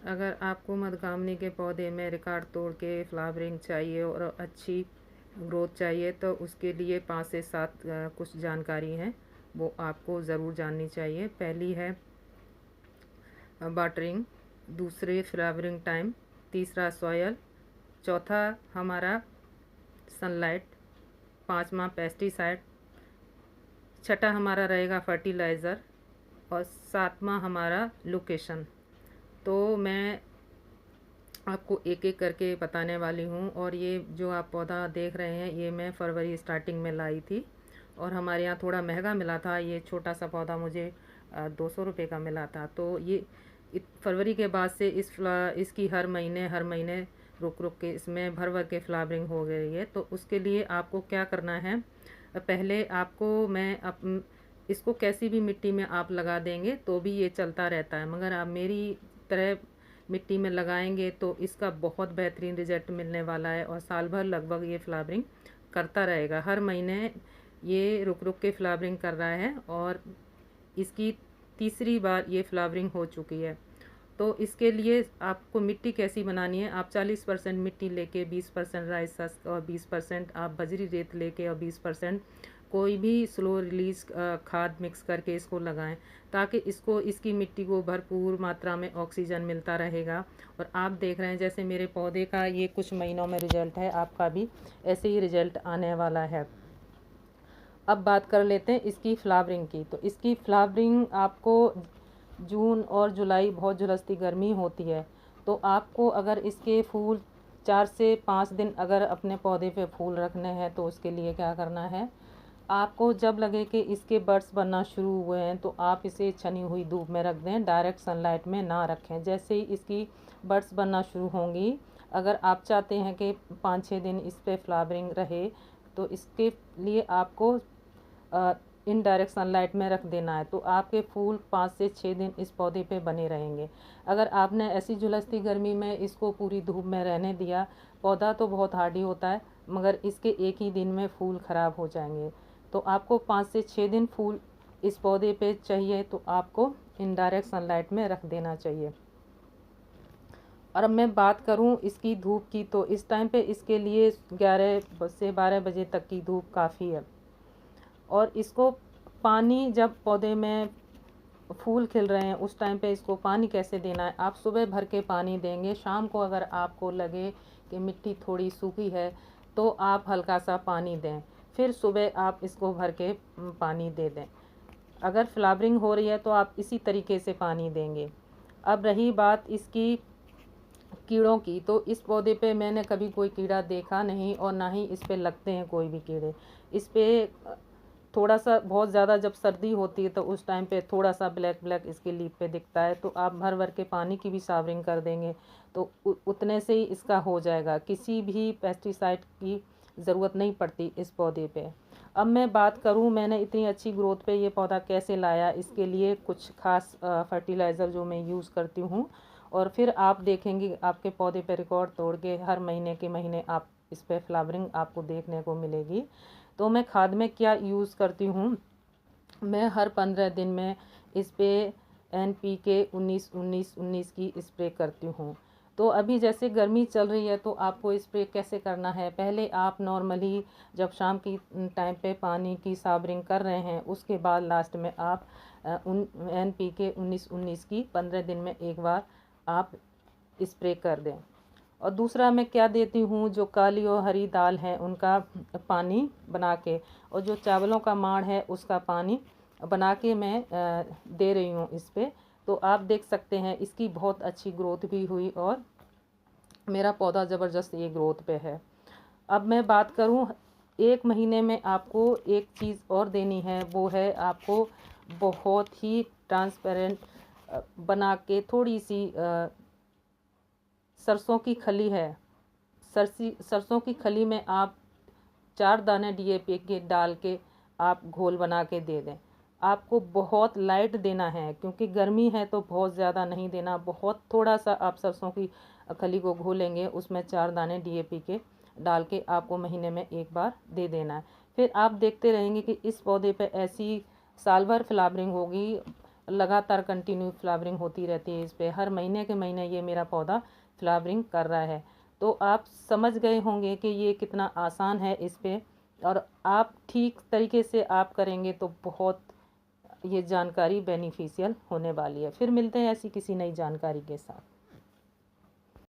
अगर आपको मधुकामनी के पौधे में रिकॉर्ड तोड़ के फ्लावरिंग चाहिए और अच्छी ग्रोथ चाहिए तो उसके लिए 5 से 7 कुछ जानकारी हैं, वो आपको ज़रूर जाननी चाहिए। पहली है वाटरिंग, दूसरी फ्लावरिंग टाइम, तीसरा सॉयल, चौथा हमारा सनलाइट, पांचवा पेस्टिसाइड, छठा हमारा रहेगा फर्टिलाइज़र और सातवां हमारा लोकेशन। तो मैं आपको एक एक करके बताने वाली हूँ। और ये जो आप पौधा देख रहे हैं ये मैं फरवरी स्टार्टिंग में लाई थी और हमारे यहाँ थोड़ा महंगा मिला था। ये छोटा सा पौधा मुझे 200 रुपये का मिला था। तो ये फरवरी के बाद से इसकी हर महीने रुक रुक के इसमें भर भर के फ्लावरिंग हो गई है। तो उसके लिए आपको क्या करना है, पहले आपको इसको कैसी भी मिट्टी में आप लगा देंगे तो भी ये चलता रहता है, मगर आप मेरी तरह मिट्टी में लगाएंगे तो इसका बहुत बेहतरीन रिजल्ट मिलने वाला है और साल भर लगभग ये फ्लावरिंग करता रहेगा। हर महीने ये रुक रुक के फ्लावरिंग कर रहा है और इसकी तीसरी बार ये फ्लावरिंग हो चुकी है। तो इसके लिए आपको मिट्टी कैसी बनानी है, आप 40% मिट्टी लेके 20% राइस हस्क और 20% आप बजरी रेत लेके और 20% कोई भी स्लो रिलीज खाद मिक्स करके इसको लगाएं, ताकि इसकी मिट्टी को भरपूर मात्रा में ऑक्सीजन मिलता रहेगा। और आप देख रहे हैं जैसे मेरे पौधे का ये कुछ महीनों में रिजल्ट है, आपका भी ऐसे ही रिजल्ट आने वाला है। अब बात कर लेते हैं इसकी फ्लावरिंग की। तो इसकी फ्लावरिंग आपको जून और जुलाई बहुत झुलसती गर्मी होती है, तो आपको अगर इसके फूल 4 से 5 दिन अगर अपने पौधे पे फूल रखने हैं तो उसके लिए क्या करना है, आपको जब लगे कि इसके बड्स बनना शुरू हुए हैं तो आप इसे छनी हुई धूप में रख दें, डायरेक्ट सनलाइट में ना रखें। जैसे ही इसकी बड्स बनना शुरू होंगी, अगर आप चाहते हैं कि 5-6 दिन इस पर फ्लावरिंग रहे तो इसके लिए आपको इनडायरेक्ट सनलाइट में रख देना है, तो आपके फूल 5 से 6 दिन इस पौधे पे बने रहेंगे। अगर आपने ऐसी झुलसती गर्मी में इसको पूरी धूप में रहने दिया, पौधा तो बहुत हार्डी होता है मगर इसके एक ही दिन में फूल ख़राब हो जाएंगे। तो आपको 5 से 6 दिन फूल इस पौधे पे चाहिए तो आपको इनडायरेक्ट सनलाइट में रख देना चाहिए। और अब मैं बात करूं इसकी धूप की, तो इस टाइम पे इसके लिए 11 से 12 बजे तक की धूप काफ़ी है। और इसको पानी, जब पौधे में फूल खिल रहे हैं उस टाइम पे इसको पानी कैसे देना है, आप सुबह भर के पानी देंगे। शाम को अगर आपको लगे कि मिट्टी थोड़ी सूखी है तो आप हल्का सा पानी दें, फिर सुबह आप इसको भर के पानी दे दें। अगर फ्लावरिंग हो रही है तो आप इसी तरीके से पानी देंगे। अब रही बात इसकी कीड़ों की, तो इस पौधे पे मैंने कभी कोई कीड़ा देखा नहीं और ना ही इस पे लगते हैं कोई भी कीड़े। इस पे थोड़ा सा बहुत ज़्यादा जब सर्दी होती है तो उस टाइम पे थोड़ा सा ब्लैक ब्लैक इसके लीफ पे दिखता है, तो आप भर भर के पानी की भी सावरिंग कर देंगे तो उतने से ही इसका हो जाएगा। किसी भी पेस्टिसाइड की ज़रूरत नहीं पड़ती इस पौधे पे। अब मैं बात करूं मैंने इतनी अच्छी ग्रोथ पे ये पौधा कैसे लाया, इसके लिए कुछ खास फर्टिलाइज़र जो मैं यूज़ करती हूँ, और फिर आप देखेंगे आपके पौधे पे रिकॉर्ड तोड़ के हर महीने के महीने आप इस पे फ्लावरिंग आपको देखने को मिलेगी। तो मैं खाद में क्या यूज़ करती हूँ, मैं हर 15 दिन में इस पे NPK 19-19-19 की स्प्रे करती हूँ। तो अभी जैसे गर्मी चल रही है तो आपको स्प्रे कैसे करना है, पहले आप नॉर्मली जब शाम की टाइम पे पानी की साबरिंग कर रहे हैं उसके बाद लास्ट में आप NPK 19-19 की 15 दिन में एक बार आप स्प्रे कर दें। और दूसरा मैं क्या देती हूँ, जो काली और हरी दाल है उनका पानी बना के, और जो चावलों का माड़ है उसका पानी बना के मैं दे रही हूँ इस पे। तो आप देख सकते हैं इसकी बहुत अच्छी ग्रोथ भी हुई और मेरा पौधा ज़बरदस्त ये ग्रोथ पे है। अब मैं बात करूँ, 1 महीने में आपको एक चीज़ और देनी है, वो है आपको बहुत ही ट्रांसपेरेंट बना के थोड़ी सी सरसों की खली है, सरसों की खली में आप 4 दाने DAP के डाल के आप घोल बना के दे दें। आपको बहुत लाइट देना है क्योंकि गर्मी है तो बहुत ज़्यादा नहीं देना, बहुत थोड़ा सा आप सरसों की खली को घोलेंगे उसमें 4 दाने DAP के डाल के आपको महीने में एक बार दे देना है। फिर आप देखते रहेंगे कि इस पौधे पे ऐसी साल भर फ्लावरिंग होगी। लगातार कंटिन्यू फ्लावरिंग होती रहती है इस पे। हर महीने के महीने ये मेरा पौधा फ्लावरिंग कर रहा है। तो आप समझ गए होंगे कि ये कितना आसान है इस पे, और आप ठीक तरीके से आप करेंगे तो बहुत ये जानकारी बेनिफिशियल होने वाली है। फिर मिलते हैं ऐसी किसी नई जानकारी के साथ।